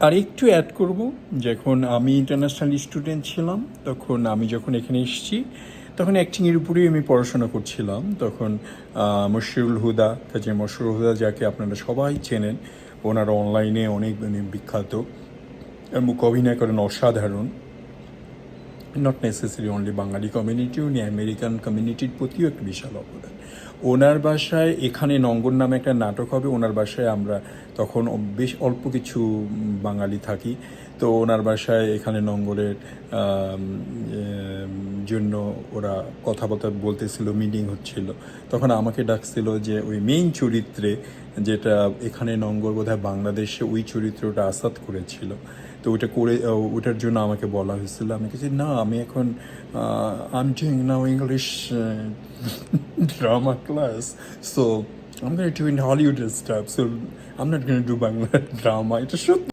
আর একটু অ্যাড করব, যখন আমি ইন্টারন্যাশনাল স্টুডেন্ট ছিলাম, তখন আমি যখন এখানে এসেছি, তখন অ্যাক্টিংয়ের উপরেই আমি পড়াশোনা করছিলাম। তখন মশরুল হুদা, কাজী মশরুল হুদা, যাকে আপনারা সবাই চেনেন, ওনারা অনলাইনে অনেক বিখ্যাত এবং অভিনয় করেন অসাধারণ। Not necessary only Bengali community, উনি আমেরিকান কমিউনিটির প্রতিও একটা বিশাল অবদান। ওনার বাসায় এখানে নঙ্গন নামে একটা নাটক হবে, ওনার বাসায় আমরা তখন বেশ অল্প কিছু বাঙালি থাকি। তো ওনার বাসায় এখানে নঙ্গলের জন্য ওরা কথাবার্তা বলতেছিল, মিটিং হচ্ছিল। তখন আমাকে ডাকছিল যে ওই মেইন চরিত্রে, যেটা এখানে নঙ্গল বোধহয় বাংলাদেশে ওই চরিত্রটা আসাদ করেছিল, তো ওইটা করে ওটার জন্য আমাকে বলা হয়েছিল। আমি কিছু না, আমি এখন I am doing now English drama class, so I'm going to do in Hollywood and stuff, so I'm not going to do Bangla drama. এটা সত্যি।